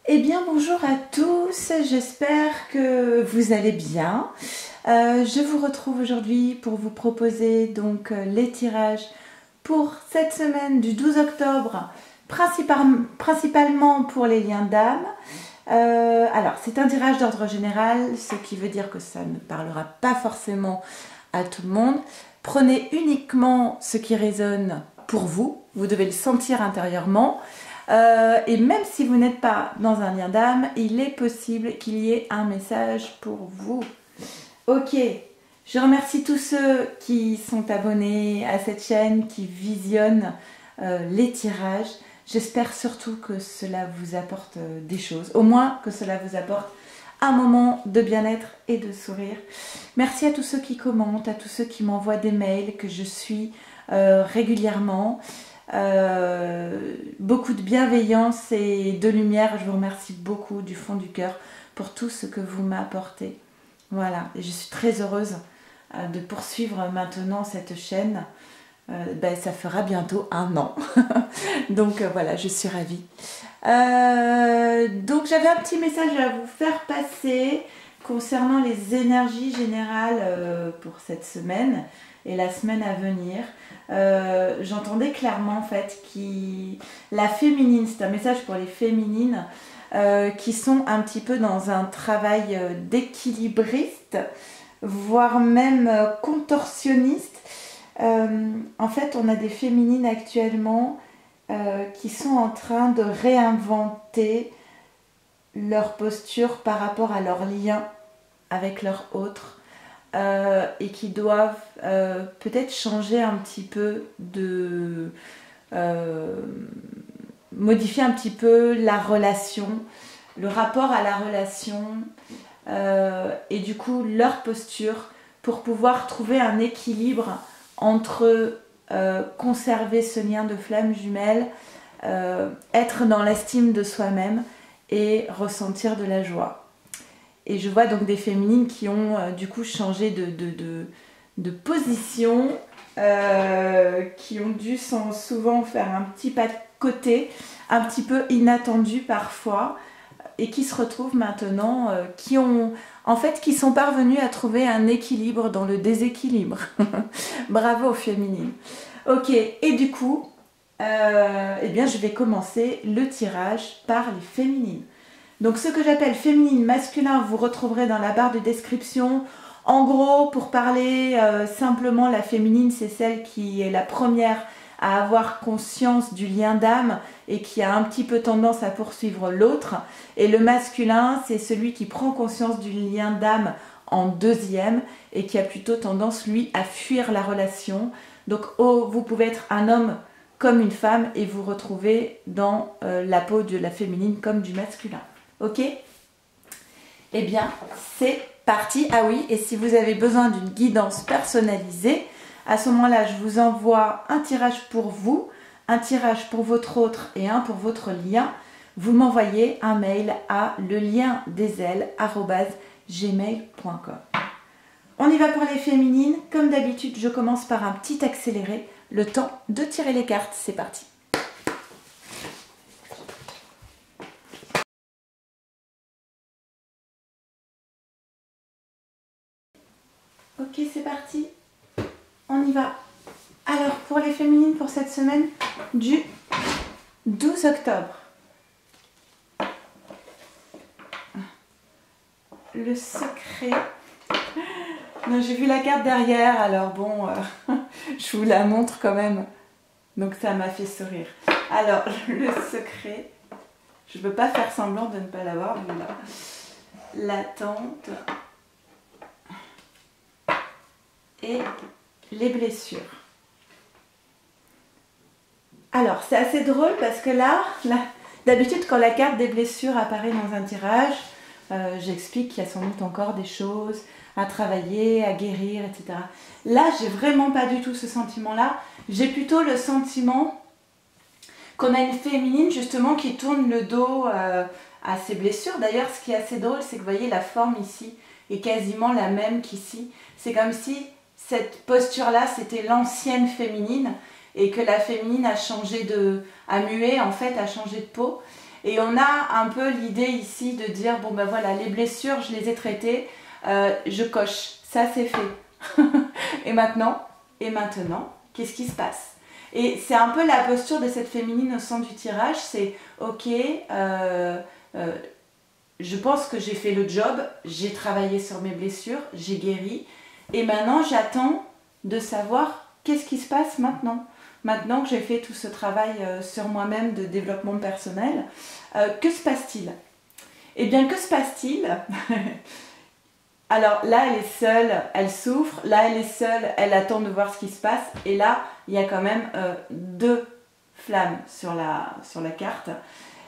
Eh bien bonjour à tous, j'espère que vous allez bien. Je vous retrouve aujourd'hui pour vous proposer donc les tirages pour cette semaine du 12 octobre, principalement pour les liens d'âme. Alors c'est un tirage d'ordre général, ce qui veut dire que ça ne parlera pas forcément à tout le monde. Prenez uniquement ce qui résonne pour vous, vous devez le sentir intérieurement. Et même si vous n'êtes pas dans un lien d'âme, il est possible qu'il y ait un message pour vous. Ok, je remercie tous ceux qui sont abonnés à cette chaîne, qui visionnent les tirages. J'espère surtout que cela vous apporte des choses, au moins que cela vous apporte un moment de bien-être et de sourire. Merci à tous ceux qui commentent, à tous ceux qui m'envoient des mails que je suis régulièrement. Beaucoup de bienveillance et de lumière. Je vous remercie beaucoup du fond du cœur pour tout ce que vous m'apportez. Voilà, et je suis très heureuse de poursuivre maintenant cette chaîne. Ça fera bientôt 1 an. Donc voilà, je suis ravie. Donc j'avais un petit message à vous faire passer concernant les énergies générales pour cette semaine et la semaine à venir. J'entendais clairement en fait la féminine, c'est un message pour les féminines qui sont un petit peu dans un travail d'équilibriste, voire même contorsionniste. En fait, on a des féminines actuellement qui sont en train de réinventer leur posture par rapport à leur lien avec leur autre. Et qui doivent peut-être changer un petit peu modifier un petit peu la relation, le rapport à la relation et du coup leur posture pour pouvoir trouver un équilibre entre conserver ce lien de flamme jumelle, être dans l'estime de soi-même et ressentir de la joie. Et je vois donc des féminines qui ont du coup changé de position, qui ont dû souvent faire un petit pas de côté, un petit peu inattendu parfois, et qui se retrouvent maintenant, qui sont parvenues à trouver un équilibre dans le déséquilibre. Bravo aux féminines. Ok, et du coup, eh bien, je vais commencer le tirage par les féminines. Donc ce que j'appelle féminine, masculin, vous retrouverez dans la barre de description. En gros, pour parler simplement, la féminine, c'est celle qui est la première à avoir conscience du lien d'âme et qui a un petit peu tendance à poursuivre l'autre. Et le masculin, c'est celui qui prend conscience du lien d'âme en deuxième et qui a plutôt tendance, lui, à fuir la relation. Donc vous pouvez être un homme comme une femme et vous retrouver dans la peau de la féminine comme du masculin. Ok? Eh bien, c'est parti. Ah oui, et si vous avez besoin d'une guidance personnalisée, à ce moment-là, je vous envoie un tirage pour vous, un tirage pour votre autre et un pour votre lien. Vous m'envoyez un mail à leliendesailes@gmail.com. On y va pour les féminines. Comme d'habitude, je commence par un petit accéléré. Le temps de tirer les cartes. C'est parti. Ok, c'est parti. On y va. Alors, pour les féminines, pour cette semaine du 12 octobre. Le secret. J'ai vu la carte derrière, alors bon, je vous la montre quand même. Donc ça m'a fait sourire. Alors, le secret. Je ne peux pas faire semblant de ne pas l'avoir, mais là. L'attente. Et les blessures. Alors, c'est assez drôle parce que là d'habitude, quand la carte des blessures apparaît dans un tirage, j'explique qu'il y a sans doute encore des choses à travailler, à guérir, etc. Là, j'ai vraiment pas du tout ce sentiment-là. J'ai plutôt le sentiment qu'on a une féminine, justement, qui tourne le dos à ses blessures. D'ailleurs, ce qui est assez drôle, c'est que vous voyez, la forme ici est quasiment la même qu'ici. C'est comme si cette posture-là, c'était l'ancienne féminine et que la féminine a changé a mué, en fait, a changé de peau. Et on a un peu l'idée ici de dire, bon ben voilà, les blessures, je les ai traitées, je coche, ça c'est fait. Et maintenant, qu'est-ce qui se passe? Et c'est un peu la posture de cette féminine au centre du tirage, c'est ok, je pense que j'ai fait le job, j'ai travaillé sur mes blessures, j'ai guéri, et maintenant j'attends de savoir qu'est-ce qui se passe maintenant. Maintenant que j'ai fait tout ce travail sur moi-même de développement personnel, que se passe-t-il? Eh bien, que se passe-t-il? Alors là, elle est seule, elle souffre. Là, elle est seule, elle attend de voir ce qui se passe. Et là, il y a quand même deux flammes sur la carte.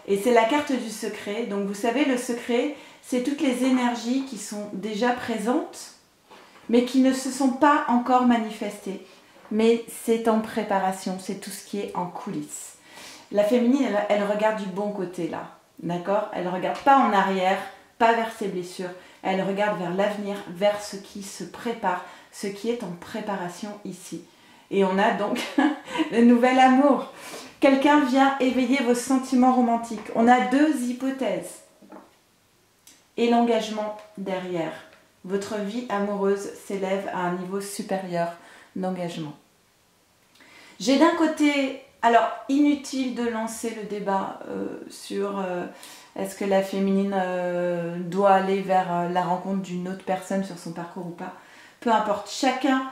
Et c'est la carte du secret. Donc vous savez, le secret, c'est toutes les énergies qui sont déjà présentes, mais qui ne se sont pas encore manifestées. Mais c'est en préparation, c'est tout ce qui est en coulisses. La féminine, elle regarde du bon côté là, d'accord? Elle ne regarde pas en arrière, pas vers ses blessures. Elle regarde vers l'avenir, vers ce qui se prépare, ce qui est en préparation ici. Et on a donc le nouvel amour. Quelqu'un vient éveiller vos sentiments romantiques. On a deux hypothèses. Et l'engagement derrière. Votre vie amoureuse s'élève à un niveau supérieur d'engagement. J'ai d'un côté, alors inutile de lancer le débat sur est-ce que la féminine doit aller vers la rencontre d'une autre personne sur son parcours ou pas. Peu importe, chacun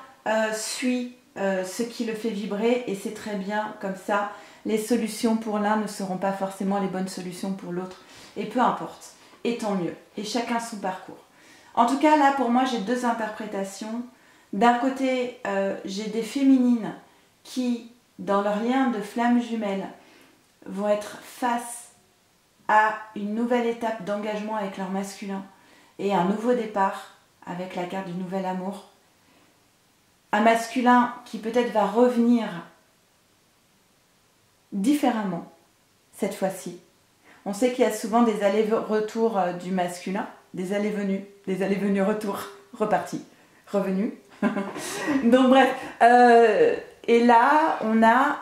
suit ce qui le fait vibrer et c'est très bien comme ça. Les solutions pour l'un ne seront pas forcément les bonnes solutions pour l'autre. Et peu importe, et tant mieux. Et chacun son parcours. En tout cas, là, pour moi, j'ai deux interprétations. D'un côté, j'ai des féminines qui, dans leur lien de flamme jumelle, vont être face à une nouvelle étape d'engagement avec leur masculin et un nouveau départ avec la carte du nouvel amour. Un masculin qui peut-être va revenir différemment cette fois-ci. On sait qu'il y a souvent des allers-retours du masculin, des allées-venues retour, reparti, revenu. Donc bref, et là on a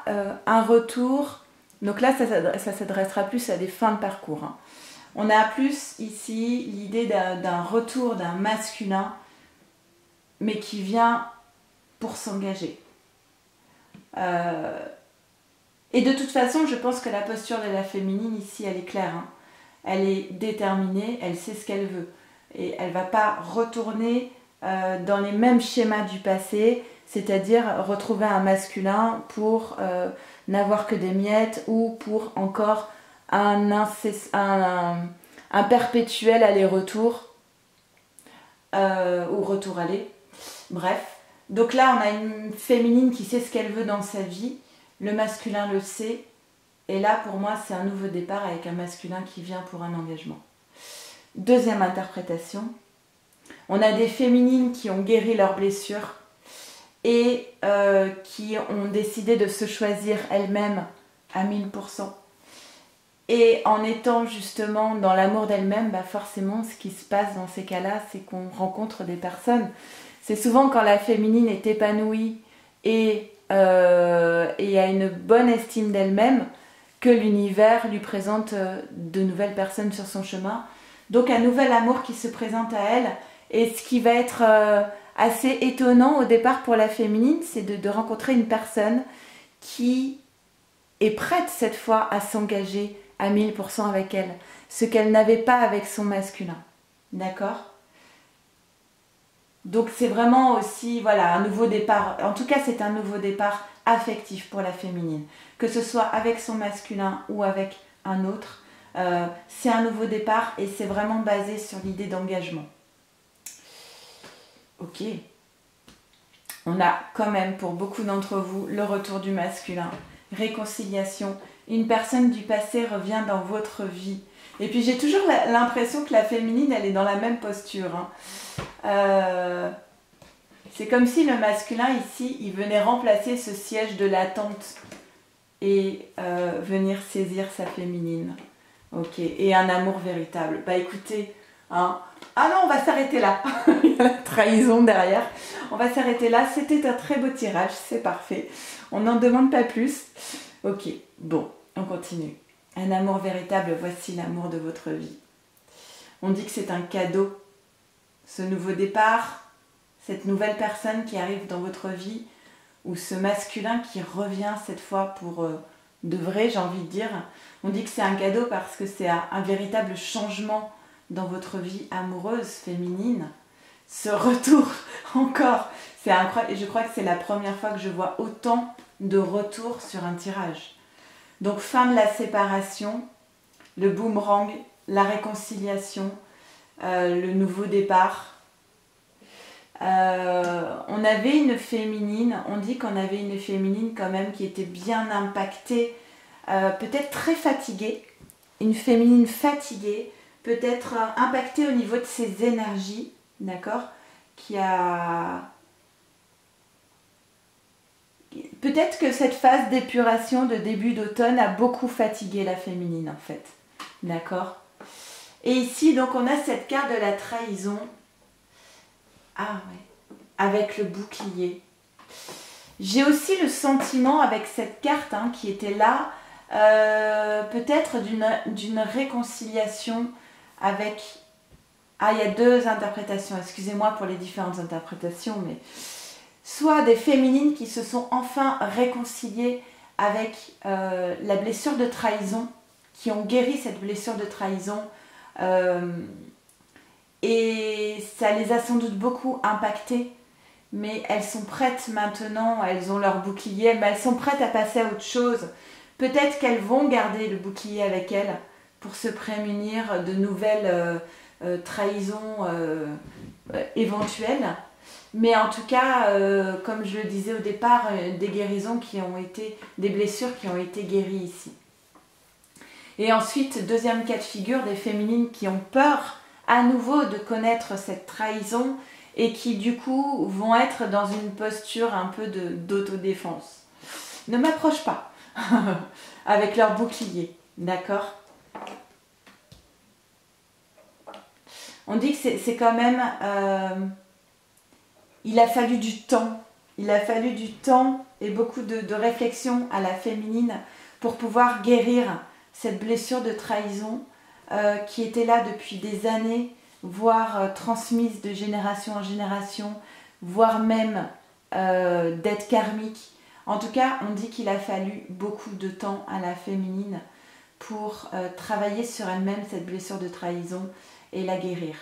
un retour, donc là ça s'adressera plus à des fins de parcours. Hein. On a plus ici l'idée d'un retour d'un masculin, mais qui vient pour s'engager. Et de toute façon, je pense que la posture de la féminine ici, elle est claire. Hein. Elle est déterminée, elle sait ce qu'elle veut. Et elle ne va pas retourner dans les mêmes schémas du passé, c'est-à-dire retrouver un masculin pour n'avoir que des miettes ou pour encore un perpétuel aller-retour ou retour-aller. Bref. Donc là, on a une féminine qui sait ce qu'elle veut dans sa vie. Le masculin le sait. Et là, pour moi, c'est un nouveau départ avec un masculin qui vient pour un engagement. Deuxième interprétation. On a des féminines qui ont guéri leurs blessures et qui ont décidé de se choisir elles-mêmes à 1000%. Et en étant justement dans l'amour d'elles-mêmes, bah forcément, ce qui se passe dans ces cas-là, c'est qu'on rencontre des personnes. C'est souvent quand la féminine est épanouie et a une bonne estime d'elle-même que l'univers lui présente de nouvelles personnes sur son chemin. Donc un nouvel amour qui se présente à elle. Et ce qui va être assez étonnant au départ pour la féminine, c'est de rencontrer une personne qui est prête cette fois à s'engager à 1000% avec elle. Ce qu'elle n'avait pas avec son masculin. D'accord ? Donc c'est vraiment aussi voilà, un nouveau départ. En tout cas, c'est un nouveau départ affectif pour la féminine. Que ce soit avec son masculin ou avec un autre, c'est un nouveau départ et c'est vraiment basé sur l'idée d'engagement. Ok. On a quand même pour beaucoup d'entre vous le retour du masculin. Réconciliation. Une personne du passé revient dans votre vie. Et puis j'ai toujours l'impression que la féminine, elle est dans la même posture. Hein. C'est comme si le masculin ici, il venait remplacer ce siège de l'attente et venir saisir sa féminine. Ok, et un amour véritable. Bah écoutez, hein. Ah non, on va s'arrêter là. Il y a la trahison derrière. On va s'arrêter là. C'était un très beau tirage, c'est parfait. On n'en demande pas plus. Ok, bon, on continue. un amour véritable, voici l'amour de votre vie. On dit que c'est un cadeau, ce nouveau départ, cette nouvelle personne qui arrive dans votre vie, ou ce masculin qui revient cette fois pour de vrai, j'ai envie de dire. On dit que c'est un cadeau parce que c'est un véritable changement dans votre vie amoureuse, féminine. Ce retour, encore, c'est incroyable. Et je crois que c'est la première fois que je vois autant de retours sur un tirage. Donc, fin de la séparation, le boomerang, la réconciliation, le nouveau départ. On avait une féminine, on dit qu'on avait une féminine quand même qui était bien impactée, peut-être très fatiguée, une féminine fatiguée, peut-être impactée au niveau de ses énergies, d'accord, qui a... Peut-être que cette phase d'épuration de début d'automne a beaucoup fatigué la féminine en fait, d'accord. Et ici donc on a cette carte de la trahison. Ah ouais, avec le bouclier. J'ai aussi le sentiment avec cette carte qui était là, peut-être d'une réconciliation avec... Ah, il y a deux interprétations, excusez-moi pour les différentes interprétations, mais soit des féminines qui se sont enfin réconciliées avec la blessure de trahison, qui ont guéri cette blessure de trahison, et ça les a sans doute beaucoup impactées, mais elles sont prêtes maintenant, elles ont leur bouclier, mais elles sont prêtes à passer à autre chose. Peut-être qu'elles vont garder le bouclier avec elles pour se prémunir de nouvelles trahisons éventuelles. Mais en tout cas, comme je le disais au départ, des guérisons qui ont été, des blessures qui ont été guéries ici. Et ensuite, deuxième cas de figure, des féminines qui ont peur à nouveau de connaître cette trahison et qui du coup vont être dans une posture un peu d'autodéfense. Ne m'approche pas avec leur bouclier, d'accord? On dit que c'est quand même... il a fallu du temps. Il a fallu du temps et beaucoup de réflexion à la féminine pour pouvoir guérir cette blessure de trahison qui était là depuis des années, voire transmise de génération en génération, voire même d'être karmique. En tout cas, on dit qu'il a fallu beaucoup de temps à la féminine pour travailler sur elle-même cette blessure de trahison et la guérir.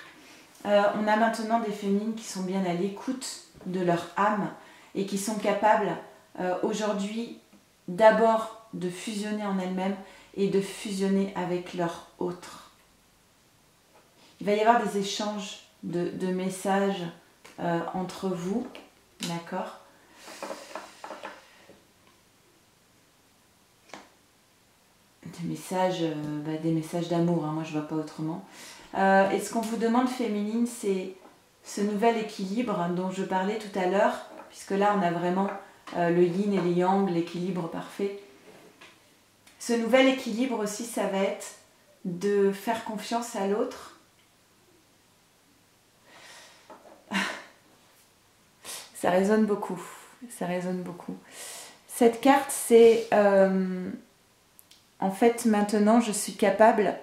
On a maintenant des féminines qui sont bien à l'écoute de leur âme et qui sont capables aujourd'hui d'abord de fusionner en elles-mêmes et de fusionner avec leur autre. Il va y avoir des échanges de messages entre vous, d'accord? Des messages d'amour, moi je ne vois pas autrement. Et ce qu'on vous demande, féminine, c'est ce nouvel équilibre dont je parlais tout à l'heure, puisque là on a vraiment le yin et le yang, l'équilibre parfait. Ce nouvel équilibre aussi, ça va être de faire confiance à l'autre. Ça résonne beaucoup, ça résonne beaucoup. Cette carte, c'est... en fait, maintenant, je suis capable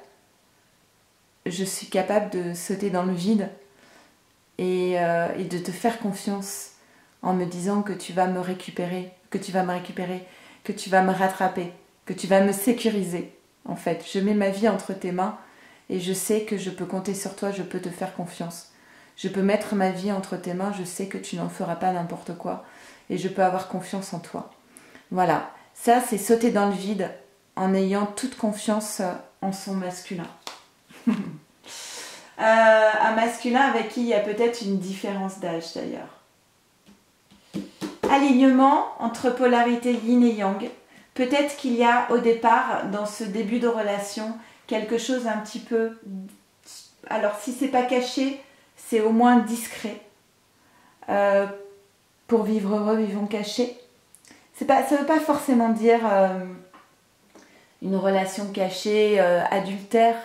de sauter dans le vide et de te faire confiance en me disant que tu vas me récupérer, que tu vas me rattraper, que tu vas me sécuriser. En fait, je mets ma vie entre tes mains et je sais que je peux compter sur toi, je peux te faire confiance. Je peux mettre ma vie entre tes mains, je sais que tu n'en feras pas n'importe quoi et je peux avoir confiance en toi. Voilà, ça c'est sauter dans le vide en ayant toute confiance en son masculin. Un masculin avec qui il y a peut-être une différence d'âge d'ailleurs. Alignement entre polarité yin et yang. Peut-être qu'il y a au départ, dans ce début de relation, quelque chose un petit peu... Alors si c'est pas caché, c'est au moins discret. Pour vivre heureux, vivons cachés. Ça ne veut pas forcément dire une relation cachée, adultère.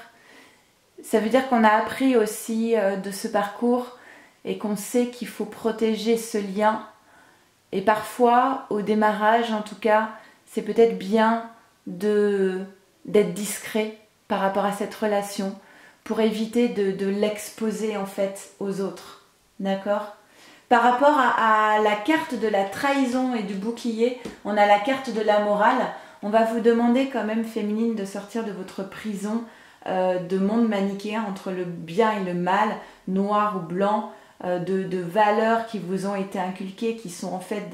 Ça veut dire qu'on a appris aussi de ce parcours et qu'on sait qu'il faut protéger ce lien. Et parfois, au démarrage en tout cas, c'est peut-être bien de d'être discret par rapport à cette relation pour éviter de l'exposer en fait aux autres. D'accord ? Par rapport à la carte de la trahison et du bouclier, on a la carte de la morale. On va vous demander quand même, féminine, de sortir de votre prison de monde manichéen entre le bien et le mal, noir ou blanc, de valeurs qui vous ont été inculquées, qui sont en fait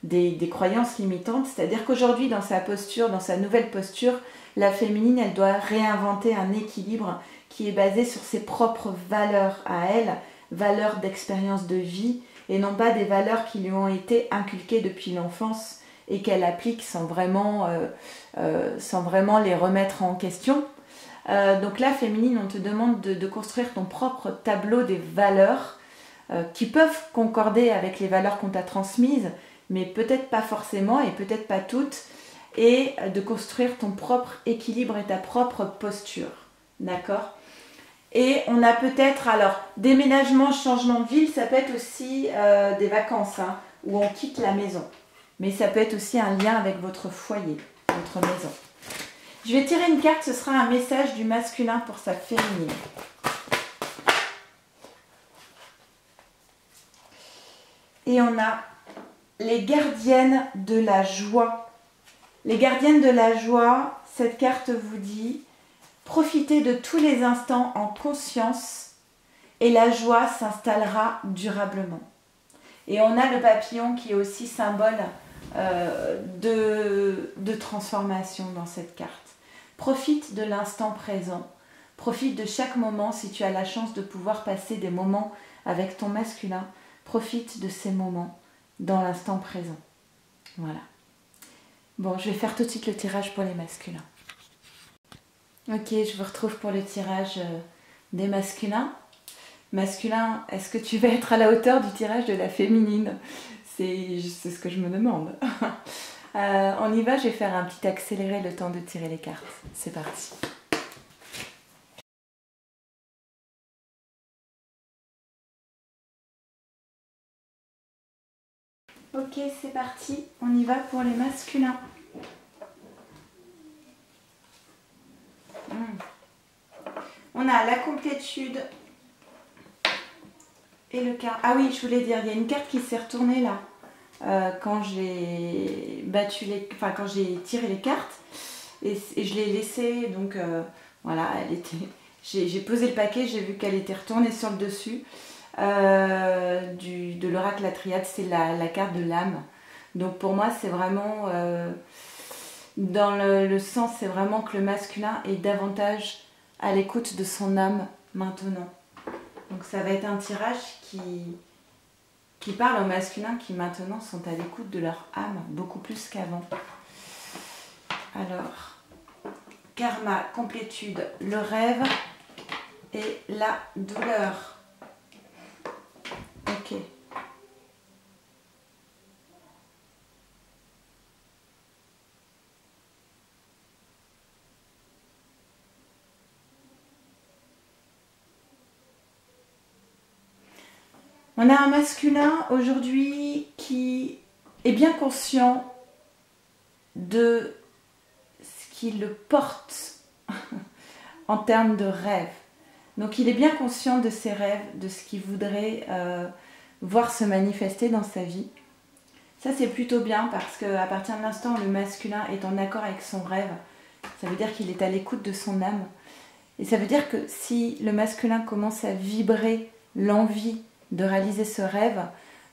des croyances limitantes. C'est-à-dire qu'aujourd'hui, dans sa posture, dans sa nouvelle posture, la féminine, elle doit réinventer un équilibre qui est basé sur ses propres valeurs à elle, valeurs d'expérience de vie, et non pas des valeurs qui lui ont été inculquées depuis l'enfance et qu'elle applique sans vraiment les remettre en question. Donc là, féminine, on te demande de construire ton propre tableau des valeurs qui peuvent concorder avec les valeurs qu'on t'a transmises, mais peut-être pas forcément et peut-être pas toutes, et de construire ton propre équilibre et ta propre posture. D'accord ? Et on a peut-être, alors, déménagement, changement de ville, ça peut être aussi des vacances, hein, où on quitte la maison. Mais ça peut être aussi un lien avec votre foyer, votre maison. Je vais tirer une carte, ce sera un message du masculin pour sa féminine. Et on a les gardiennes de la joie. Les gardiennes de la joie, cette carte vous dit: profitez de tous les instants en conscience et la joie s'installera durablement. Et on a le papillon qui est aussi symbole de transformation dans cette carte. Profite de l'instant présent, profite de chaque moment. Si tu as la chance de pouvoir passer des moments avec ton masculin, profite de ces moments dans l'instant présent. Voilà. Bon, je vais faire tout de suite le tirage pour les masculins. Ok, je vous retrouve pour le tirage des masculins. Masculin, est-ce que tu vas être à la hauteur du tirage de la féminine? C'est ce que je me demande. On y va, je vais faire un petit accéléré le temps de tirer les cartes. C'est parti. Ok, c'est parti. On y va pour les masculins. On a la complétude et le quart. Ah oui, je voulais dire, il y a une carte qui s'est retournée là. Quand j'ai quand j'ai tiré les cartes et je l'ai laissée, donc voilà, j'ai posé le paquet, j'ai vu qu'elle était retournée sur le dessus de l'oracle La Triade. C'est la carte de l'âme. Donc pour moi, c'est vraiment dans le sens, c'est vraiment que le masculin est davantage à l'écoute de son âme maintenant. Donc ça va être un tirage qui parle aux masculins qui maintenant sont à l'écoute de leur âme, beaucoup plus qu'avant. Alors, karma, complétude, le rêve et la douleur. Ok. On a un masculin aujourd'hui qui est bien conscient de ce qui le porte en termes de rêve. Donc il est bien conscient de ses rêves, de ce qu'il voudrait voir se manifester dans sa vie. Ça c'est plutôt bien parce qu'à partir de l'instant où le masculin est en accord avec son rêve, ça veut dire qu'il est à l'écoute de son âme. Et ça veut dire que si le masculin commence à vibrer l'envie de réaliser ce rêve,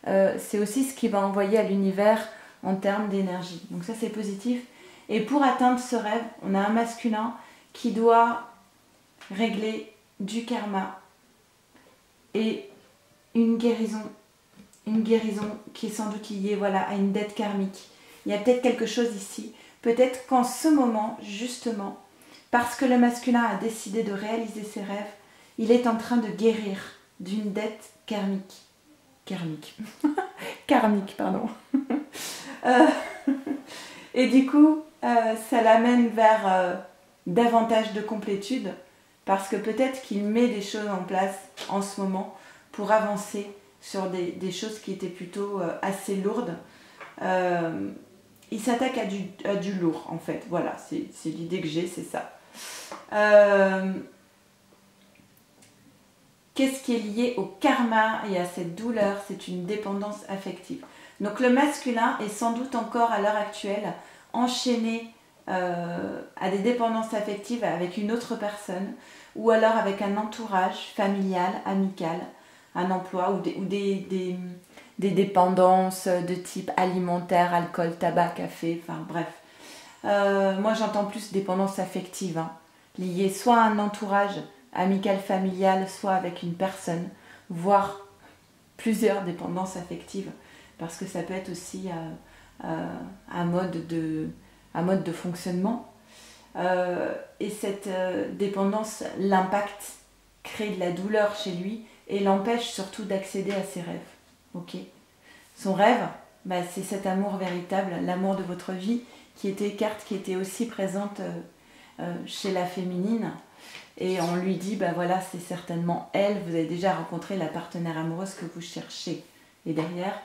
c'est aussi ce qu'il va envoyer à l'univers en termes d'énergie. Donc ça c'est positif. Et pour atteindre ce rêve, on a un masculin qui doit régler du karma et une guérison qui est sans doute liée, voilà, à une dette karmique. Il y a peut-être quelque chose ici. Peut-être qu'en ce moment, justement, parce que le masculin a décidé de réaliser ses rêves, il est en train de guérir d'une dette karmique. Karmique, pardon. Et du coup, ça l'amène vers davantage de complétude, parce que peut-être qu'il met des choses en place en ce moment pour avancer sur des choses qui étaient plutôt assez lourdes. il s'attaque à du lourd, en fait. Voilà, c'est l'idée que j'ai, c'est ça. Qu'est-ce qui est lié au karma et à cette douleur? C'est une dépendance affective. Donc le masculin est sans doute encore à l'heure actuelle enchaîné à des dépendances affectives avec une autre personne, ou alors avec un entourage familial, amical, un emploi ou des dépendances de type alimentaire, alcool, tabac, café, enfin bref. Moi j'entends plus dépendance affective, hein, liée soit à un entourage amical, familial, soit avec une personne, voire plusieurs dépendances affectives, parce que ça peut être aussi un mode de fonctionnement. Et cette dépendance l'impacte, crée de la douleur chez lui et l'empêche surtout d'accéder à ses rêves. Okay. Son rêve, bah, c'est cet amour véritable, l'amour de votre vie, qui était aussi présente chez la féminine. Et on lui dit, bah voilà, c'est certainement elle, vous avez déjà rencontré la partenaire amoureuse que vous cherchez. Et derrière,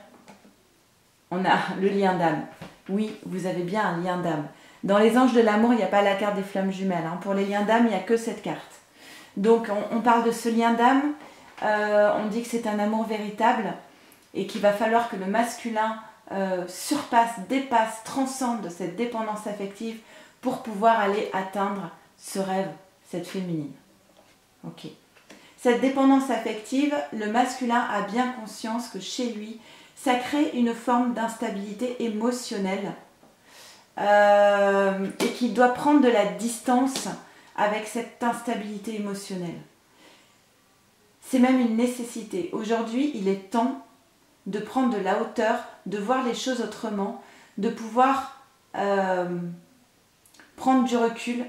on a le lien d'âme. Oui, vous avez bien un lien d'âme. Dans les anges de l'amour, il n'y a pas la carte des flammes jumelles, hein. Pour les liens d'âme, il n'y a que cette carte. Donc on parle de ce lien d'âme, on dit que c'est un amour véritable et qu'il va falloir que le masculin surpasse, dépasse, transcende cette dépendance affective pour pouvoir aller atteindre ce rêve, cette féminine. Ok. Cette dépendance affective, le masculin a bien conscience que chez lui, ça crée une forme d'instabilité émotionnelle et qu'il doit prendre de la distance avec cette instabilité émotionnelle. C'est même une nécessité. Aujourd'hui, il est temps de prendre de la hauteur, de voir les choses autrement, de pouvoir prendre du recul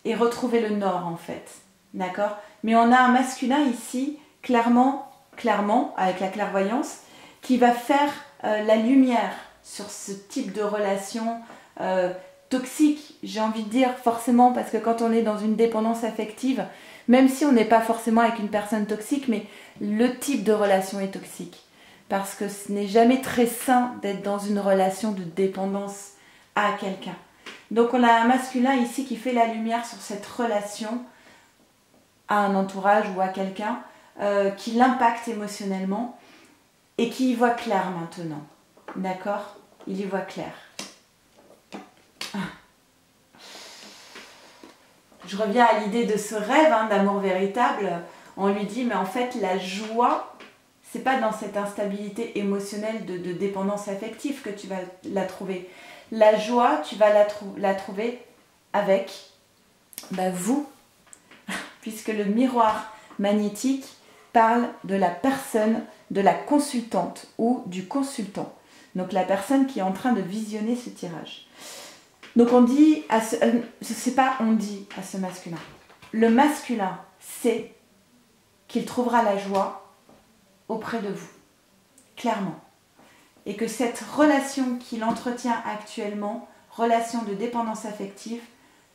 et retrouver le nord en fait. D'accord? Mais on a un masculin ici, clairement, avec la clairvoyance, qui va faire la lumière sur ce type de relation toxique, j'ai envie de dire, forcément, parce que quand on est dans une dépendance affective, même si on n'est pas forcément avec une personne toxique, mais le type de relation est toxique. Parce que ce n'est jamais très sain d'être dans une relation de dépendance à quelqu'un. Donc on a un masculin ici qui fait la lumière sur cette relation à un entourage ou à quelqu'un qui l'impacte émotionnellement et qui y voit clair maintenant. D'accord? Il y voit clair. Je reviens à l'idée de ce rêve d'amour véritable. On lui dit, mais en fait, la joie, c'est pas dans cette instabilité émotionnelle de dépendance affective que tu vas la trouver. La joie, tu vas la trouver avec vous, puisque le miroir magnétique parle de la personne, de la consultante ou du consultant. Donc la personne qui est en train de visionner ce tirage. Donc on dit, on dit à ce masculin. Le masculin sait qu'il trouvera la joie auprès de vous, clairement. Et que cette relation qu'il entretient actuellement, relation de dépendance affective,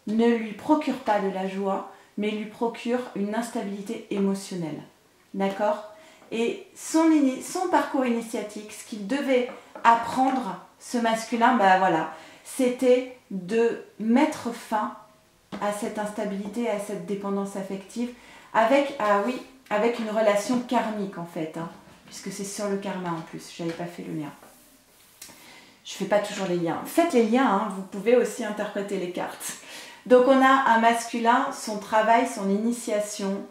ne lui procure pas de la joie, mais lui procure une instabilité émotionnelle. D'accord? Et son parcours initiatique, ce qu'il devait apprendre, ce masculin, c'était de mettre fin à cette instabilité, à cette dépendance affective, avec une relation karmique en fait, puisque c'est sur le karma en plus, je n'avais pas fait le lien. Je ne fais pas toujours les liens. Faites les liens, vous pouvez aussi interpréter les cartes. Donc on a un masculin, son travail, son initiation,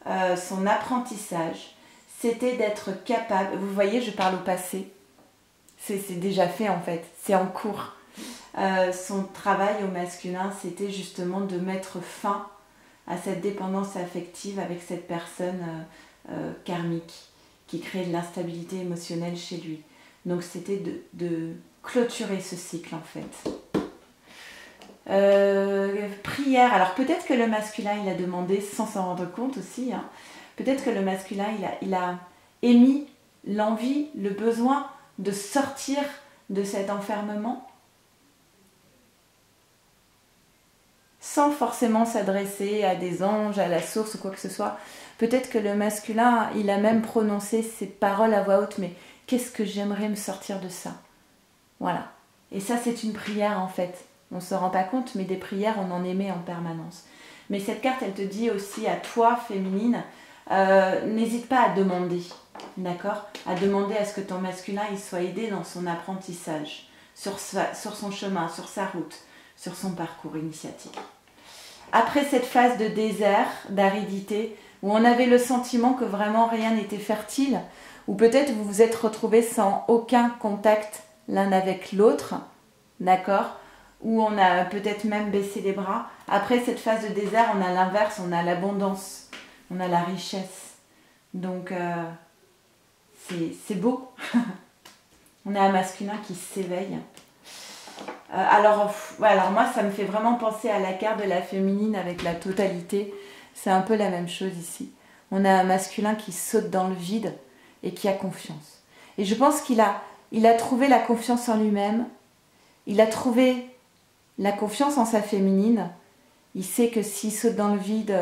son apprentissage, c'était d'être capable, vous voyez je parle au passé, c'est déjà fait en fait, c'est en cours. Son travail au masculin, c'était justement de mettre fin à cette dépendance affective avec cette personne karmique qui crée de l'instabilité émotionnelle chez lui. Donc c'était de clôturer ce cycle en fait. Prière, alors peut-être que le masculin il a demandé sans s'en rendre compte aussi, peut-être que le masculin il a émis l'envie, le besoin de sortir de cet enfermement sans forcément s'adresser à des anges, à la source ou quoi que ce soit. Peut-être que le masculin, il a même prononcé ces paroles à voix haute, mais qu'est-ce que j'aimerais me sortir de ça? Voilà. Et ça, c'est une prière en fait. On ne se rend pas compte, mais des prières, on en émet en permanence. Mais cette carte, elle te dit aussi à toi, féminine, n'hésite pas à demander, d'accord? À demander à ce que ton masculin il soit aidé dans son apprentissage, sur son chemin, sur sa route, sur son parcours initiatique. Après cette phase de désert, d'aridité, où on avait le sentiment que vraiment rien n'était fertile, ou peut-être vous vous êtes retrouvés sans aucun contact l'un avec l'autre, d'accord? Où on a peut-être même baissé les bras. Après cette phase de désert, on a l'inverse, on a l'abondance, on a la richesse. Donc c'est beau. On a un masculin qui s'éveille. Alors moi, ça me fait vraiment penser à la carte de la féminine avec la totalité. C'est un peu la même chose ici. On a un masculin qui saute dans le vide et qui a confiance. Et je pense qu'il a trouvé la confiance en lui-même. Il a trouvé la confiance en sa féminine. Il sait que s'il saute dans le vide,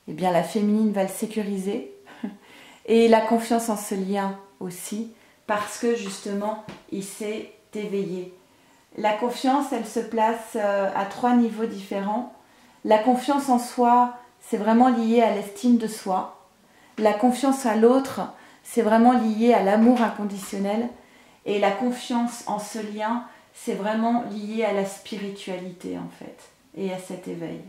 eh bien la féminine va le sécuriser. Et il a confiance en ce lien aussi, parce que justement, il s'est éveillé. La confiance, elle se place à 3 niveaux différents. La confiance en soi, c'est vraiment lié à l'estime de soi. La confiance à l'autre, c'est vraiment lié à l'amour inconditionnel. Et la confiance en ce lien, c'est vraiment lié à la spiritualité en fait, et à cet éveil.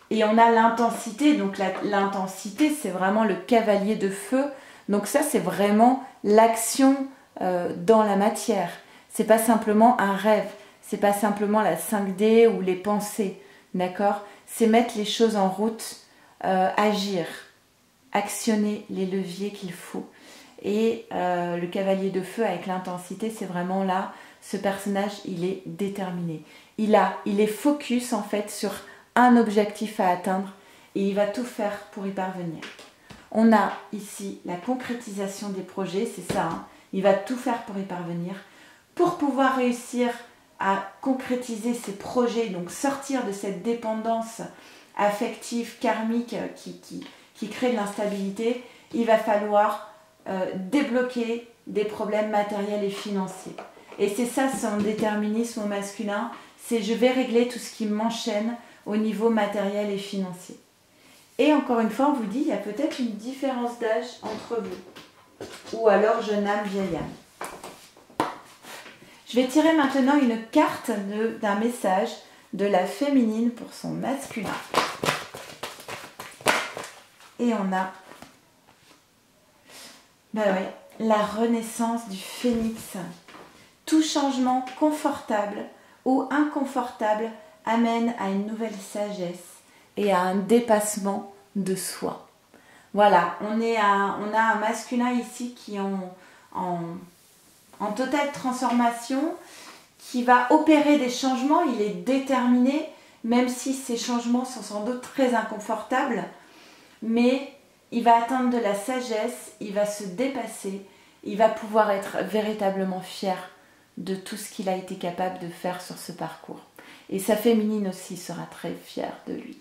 Et on a l'intensité, donc l'intensité c'est vraiment le cavalier de feu. Donc ça c'est vraiment l'action dans la matière. C'est pas simplement un rêve, c'est pas simplement la 5D ou les pensées, d'accord? C'est mettre les choses en route, agir, actionner les leviers qu'il faut. Et le cavalier de feu avec l'intensité, c'est vraiment là, ce personnage, il est déterminé. Il est focus en fait sur un objectif à atteindre et il va tout faire pour y parvenir. On a ici la concrétisation des projets, c'est ça, hein. Il va tout faire pour y parvenir. Pour pouvoir réussir à concrétiser ses projets, donc sortir de cette dépendance affective, karmique qui crée de l'instabilité, il va falloir débloquer des problèmes matériels et financiers. Et c'est ça son déterminisme au masculin, c'est je vais régler tout ce qui m'enchaîne au niveau matériel et financier. Et encore une fois, on vous dit, il y a peut-être une différence d'âge entre vous. Ou alors jeune âme, vieille âme. Je vais tirer maintenant une carte d'un message de la féminine pour son masculin. Et on a la renaissance du phénix. Tout changement confortable ou inconfortable amène à une nouvelle sagesse et à un dépassement de soi. Voilà, on a un masculin ici qui est en totale transformation, qui va opérer des changements, il est déterminé, même si ces changements sont sans doute très inconfortables, mais il va atteindre de la sagesse, il va se dépasser, il va pouvoir être véritablement fier de tout ce qu'il a été capable de faire sur ce parcours. Et sa féminine aussi sera très fière de lui.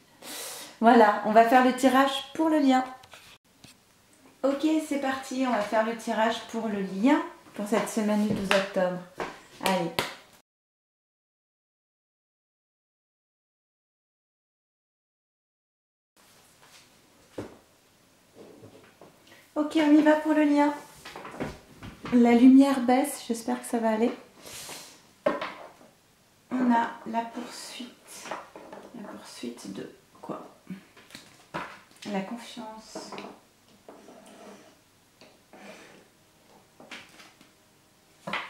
Voilà, on va faire le tirage pour le lien. Ok, c'est parti, on va faire le tirage pour le lien pour cette semaine du 12 octobre. Allez. Ok, on y va pour le lien. La lumière baisse, j'espère que ça va aller. On a la poursuite. La poursuite de quoi? La confiance.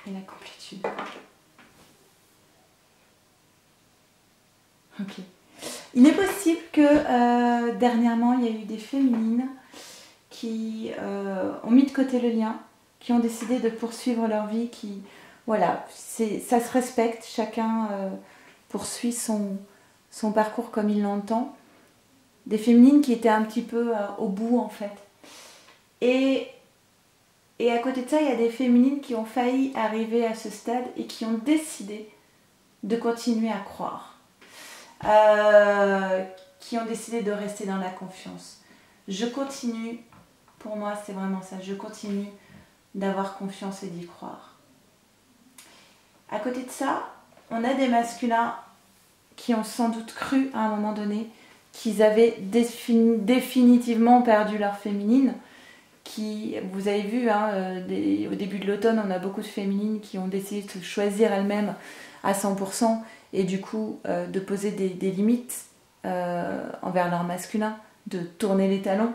Et la complétude. Ok. Il est possible que dernièrement, il y a eu des féminines qui ont mis de côté le lien, qui ont décidé de poursuivre leur vie, qui, voilà, ça se respecte, chacun poursuit son parcours comme il l'entend. Des féminines qui étaient un petit peu au bout en fait. Et à côté de ça, il y a des féminines qui ont failli arriver à ce stade et qui ont décidé de continuer à croire. Qui ont décidé de rester dans la confiance. Je continue, pour moi c'est vraiment ça, je continue d'avoir confiance et d'y croire. À côté de ça, on a des masculins qui ont sans doute cru à un moment donné qu'ils avaient définitivement perdu leur féminine. Vous avez vu, hein, au début de l'automne, on a beaucoup de féminines qui ont décidé de se choisir elles-mêmes à 100% et du coup de poser des limites envers leur masculin, de tourner les talons.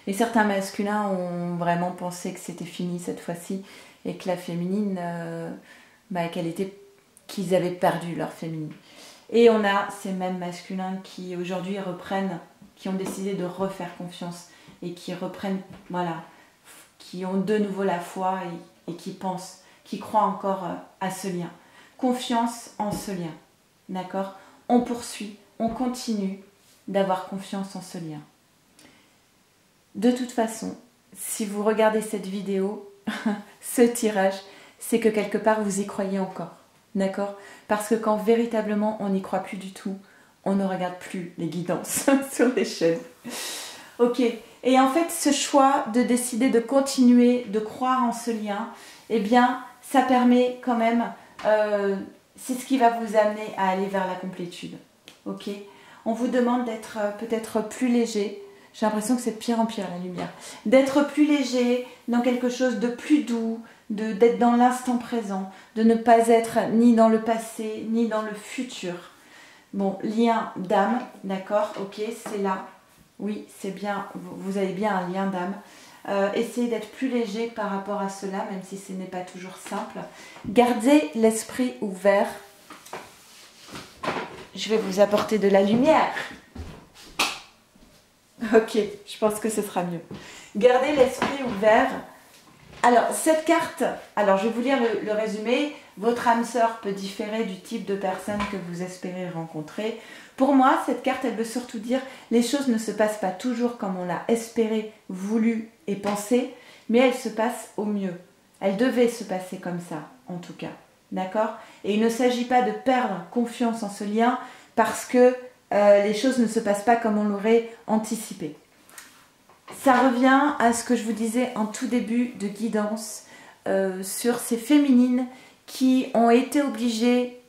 Et certains masculins ont vraiment pensé que c'était fini cette fois-ci et que la féminine, qu'ils avaient perdu leur féminine. Et on a ces mêmes masculins qui aujourd'hui reprennent, qui ont décidé de refaire confiance et qui reprennent, voilà, qui ont de nouveau la foi et qui pensent, qui croient encore à ce lien. Confiance en ce lien, d'accord? On poursuit, on continue d'avoir confiance en ce lien. De toute façon, si vous regardez cette vidéo, ce tirage, c'est que quelque part vous y croyez encore, d'accord? Parce que quand véritablement on n'y croit plus du tout, on ne regarde plus les guidances sur les chaînes. Ok, et en fait ce choix de décider de continuer de croire en ce lien, eh bien ça permet quand même, c'est ce qui va vous amener à aller vers la complétude. Ok, on vous demande d'être peut-être plus léger. J'ai l'impression que c'est de pire en pire la lumière. D'être plus léger, dans quelque chose de plus doux, d'être dans l'instant présent, de ne pas être ni dans le passé, ni dans le futur. Bon, lien d'âme, d'accord, ok, c'est là. Oui, c'est bien, vous avez bien un lien d'âme. Essayez d'être plus léger par rapport à cela, même si ce n'est pas toujours simple. Gardez l'esprit ouvert. Je vais vous apporter de la lumière. Ok, je pense que ce sera mieux. Gardez l'esprit ouvert. Alors, cette carte, alors je vais vous lire le résumé. Votre âme sœur peut différer du type de personne que vous espérez rencontrer. Pour moi, cette carte, elle veut surtout dire les choses ne se passent pas toujours comme on l'a espéré, voulu et pensé, mais elles se passent au mieux. Elles devaient se passer comme ça, en tout cas. D'accord? Et il ne s'agit pas de perdre confiance en ce lien parce que les choses ne se passent pas comme on l'aurait anticipé. Ça revient à ce que je vous disais en tout début de guidance sur ces féminines qui ont été obligées,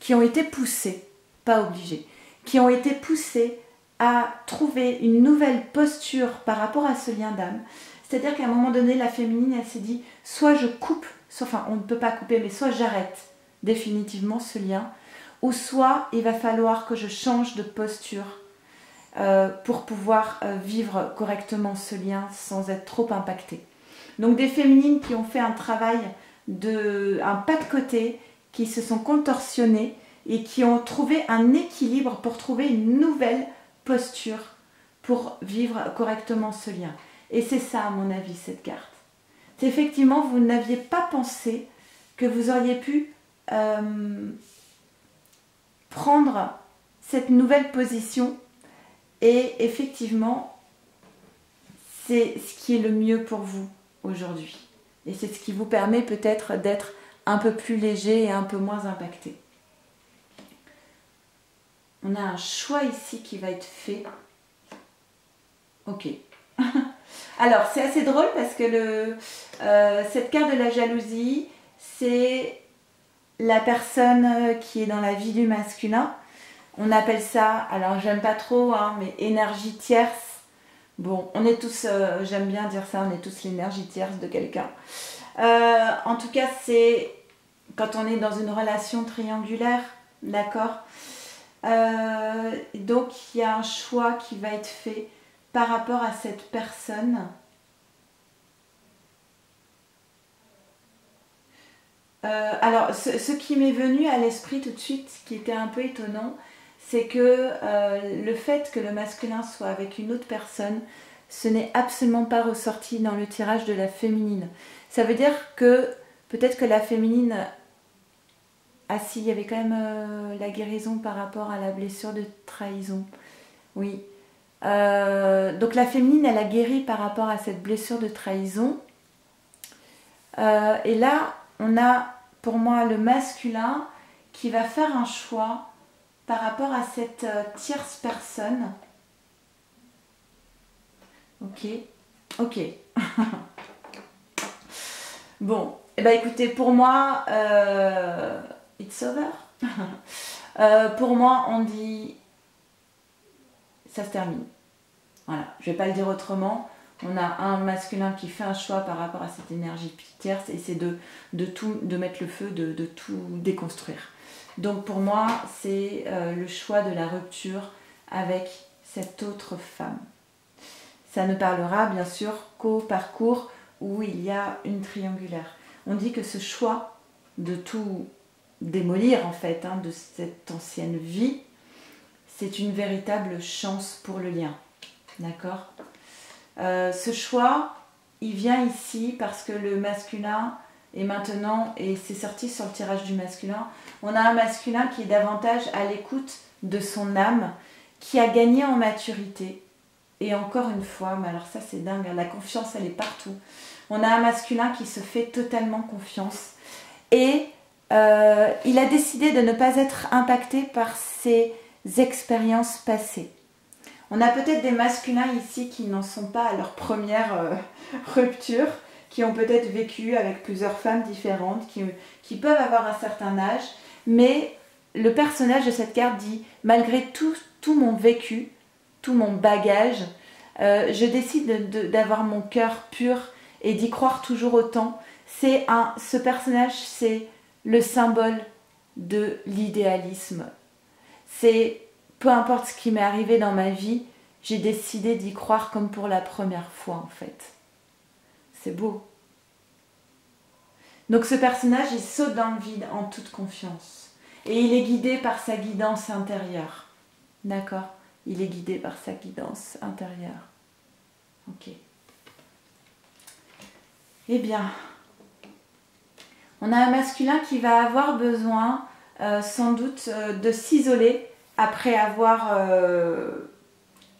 qui ont été poussées, pas obligées, qui ont été poussées à trouver une nouvelle posture par rapport à ce lien d'âme. C'est-à-dire qu'à un moment donné, la féminine, elle s'est dit, soit je coupe, enfin on ne peut pas couper, mais soit j'arrête définitivement ce lien, ou soit il va falloir que je change de posture pour pouvoir vivre correctement ce lien sans être trop impactée. Donc des féminines qui ont fait un travail, un pas de côté, qui se sont contorsionnées et qui ont trouvé un équilibre pour trouver une nouvelle posture pour vivre correctement ce lien. Et c'est ça, à mon avis, cette carte. C'est effectivement, vous n'aviez pas pensé que vous auriez pu prendre cette nouvelle position et effectivement, c'est ce qui est le mieux pour vous aujourd'hui. Et c'est ce qui vous permet peut-être d'être un peu plus léger et un peu moins impacté. On a un choix ici qui va être fait. Ok. Alors, c'est assez drôle parce que cette carte de la jalousie, c'est la personne qui est dans la vie du masculin. On appelle ça, alors j'aime pas trop, hein, mais énergie tierce. Bon, on est tous, j'aime bien dire ça, on est tous l'énergie tierce de quelqu'un. En tout cas, c'est quand on est dans une relation triangulaire, d'accord? Donc, il y a un choix qui va être fait par rapport à cette personne. Alors, ce qui m'est venu à l'esprit tout de suite, qui était un peu étonnant, c'est que le fait que le masculin soit avec une autre personne, ce n'est absolument pas ressorti dans le tirage de la féminine. Ça veut dire que peut-être que la féminine... Ah si, il y avait quand même la guérison par rapport à la blessure de trahison. Oui. Donc la féminine, elle a guéri par rapport à cette blessure de trahison. Et là, on a pour moi le masculin qui va faire un choix par rapport à cette tierce personne. Ok. Ok. Bon, Eh ben écoutez, pour moi, it's over. Pour moi, on dit, ça se termine. Voilà, je vais pas le dire autrement. On a un masculin qui fait un choix par rapport à cette énergie tierce et c'est de mettre le feu, de tout déconstruire. Donc pour moi, c'est le choix de la rupture avec cette autre femme. Ça ne parlera bien sûr qu'au parcours où il y a une triangulaire. On dit que ce choix de tout démolir en fait, de cette ancienne vie, c'est une véritable chance pour le lien. D'accord ? Ce choix, il vient ici parce que le masculin est maintenant, et c'est sorti sur le tirage du masculin, on a un masculin qui est davantage à l'écoute de son âme, qui a gagné en maturité. Et encore une fois, mais alors ça c'est dingue, la confiance elle est partout. On a un masculin qui se fait totalement confiance et il a décidé de ne pas être impacté par ses expériences passées. On a peut-être des masculins ici qui n'en sont pas à leur première rupture, qui ont peut-être vécu avec plusieurs femmes différentes, qui peuvent avoir un certain âge, mais le personnage de cette carte dit « Malgré tout mon vécu, tout mon bagage, je décide d'avoir mon cœur pur et d'y croire toujours autant. » Ce personnage, c'est le symbole de l'idéalisme. C'est peu importe ce qui m'est arrivé dans ma vie, j'ai décidé d'y croire comme pour la première fois en fait. C'est beau. Donc ce personnage, il saute dans le vide en toute confiance. Et il est guidé par sa guidance intérieure. D'accord ? Il est guidé par sa guidance intérieure. Ok. Eh bien, on a un masculin qui va avoir besoin sans doute de s'isoler après avoir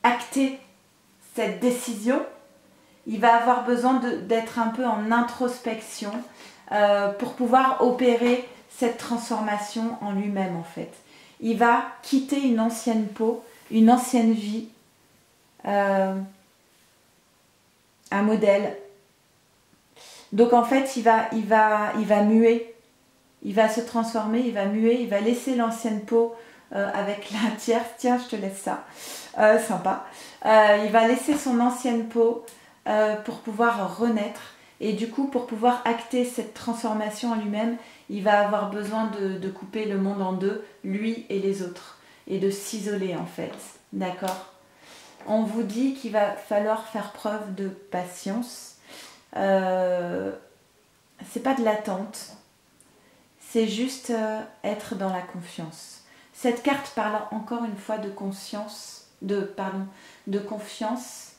acté cette décision. Il va avoir besoin d'être un peu en introspection pour pouvoir opérer cette transformation en lui-même en fait. Il va quitter une ancienne peau, une ancienne vie, un modèle. Donc en fait, il va muer, il va se transformer, il va muer, il va laisser l'ancienne peau avec la tierce. Tiens, je te laisse ça, sympa. Il va laisser son ancienne peau pour pouvoir renaître. Et du coup, pour pouvoir acter cette transformation en lui-même, il va avoir besoin de couper le monde en deux, lui et les autres, et de s'isoler en fait. D'accord ? On vous dit qu'il va falloir faire preuve de patience. C'est pas de l'attente, c'est juste être dans la confiance. Cette carte parle encore une fois de conscience, de confiance,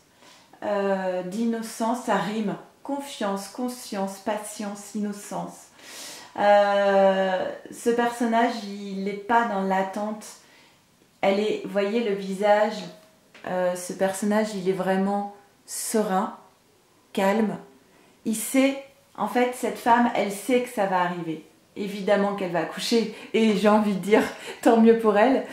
d'innocence, ça rime. Confiance, conscience, patience, innocence. Ce personnage, il n'est pas dans l'attente. Vous voyez le visage, ce personnage, il est vraiment serein, calme. Il sait, en fait, cette femme, elle sait que ça va arriver. Évidemment qu'elle va accoucher, et j'ai envie de dire, tant mieux pour elle.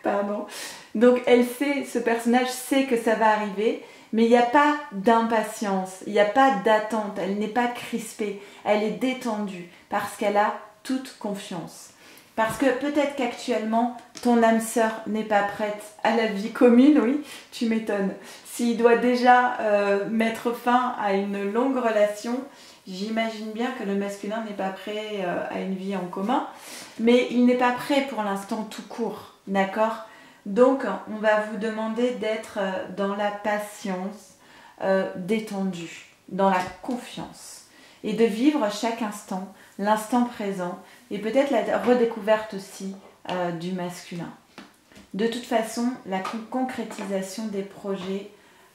Pardon. Donc elle sait, ce personnage sait que ça va arriver, mais il n'y a pas d'impatience, il n'y a pas d'attente, elle n'est pas crispée, elle est détendue, parce qu'elle a toute confiance. Parce que peut-être qu'actuellement, ton âme sœur n'est pas prête à la vie commune, oui, tu m'étonnes. S'il doit déjà mettre fin à une longue relation, j'imagine bien que le masculin n'est pas prêt à une vie en commun, mais il n'est pas prêt pour l'instant tout court, d'accord ? Donc, on va vous demander d'être dans la patience, détendue, dans la confiance, et de vivre chaque instant, l'instant présent, et peut-être la redécouverte aussi du masculin. De toute façon, la concrétisation des projets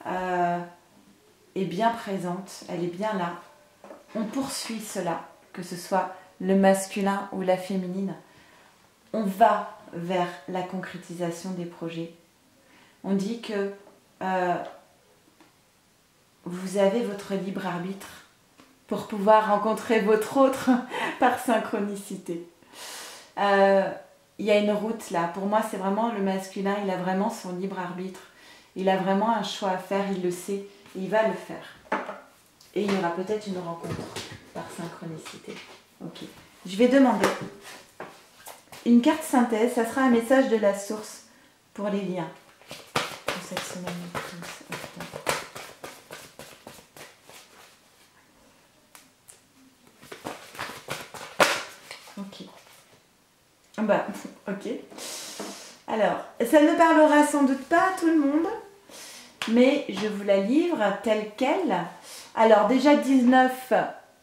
est bien présente, elle est bien là. On poursuit cela, que ce soit le masculin ou la féminine. On va vers la concrétisation des projets. On dit que vous avez votre libre arbitre pour pouvoir rencontrer votre autre par synchronicité. Il y a une route là. Pour moi, c'est vraiment le masculin, il a vraiment son libre arbitre. Il a vraiment un choix à faire, il le sait, et il va le faire. Et il y aura peut-être une rencontre par synchronicité. Ok. Je vais demander une carte synthèse. Ça sera un message de la source pour les liens. Pour cette semaine. Ok. Bah, ok. Alors, ça ne parlera sans doute pas à tout le monde, mais je vous la livre telle qu'elle. Alors, déjà 19,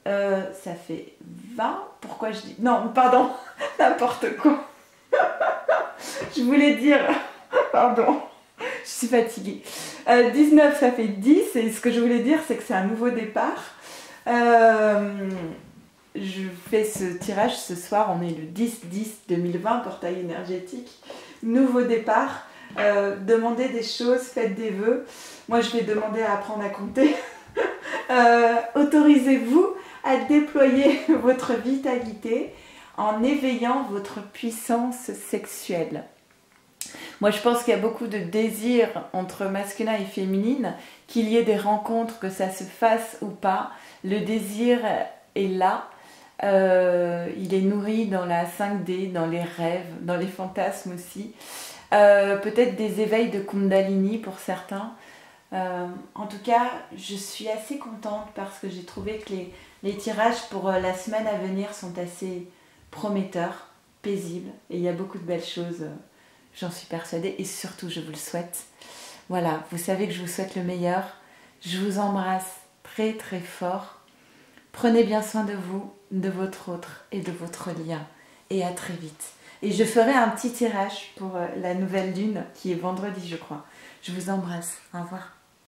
ça fait 20. Pourquoi je dis... Non, pardon, n'importe quoi. Je voulais dire... Pardon, je suis fatiguée. 19, ça fait 10, et ce que je voulais dire, c'est que c'est un nouveau départ. Je fais ce tirage ce soir, on est le 10-10-2020, portail énergétique. Nouveau départ, demandez des choses, faites des vœux. Moi, je vais demander à apprendre à compter. Autorisez-vous à déployer votre vitalité en éveillant votre puissance sexuelle. Moi, je pense qu'il y a beaucoup de désir entre masculin et féminine, qu'il y ait des rencontres, que ça se fasse ou pas. Le désir est là. Il est nourri dans la 5D, dans les rêves, dans les fantasmes aussi. Peut-être des éveils de Kundalini pour certains. En tout cas, je suis assez contente parce que j'ai trouvé que les tirages pour la semaine à venir sont assez prometteurs, paisibles. Et il y a beaucoup de belles choses, j'en suis persuadée. Et surtout, je vous le souhaite. Voilà, vous savez que je vous souhaite le meilleur. Je vous embrasse très très fort. Prenez bien soin de vous, de votre autre et de votre lien. Et à très vite. Et je ferai un petit tirage pour la nouvelle lune qui est vendredi, je crois. Je vous embrasse. Au revoir.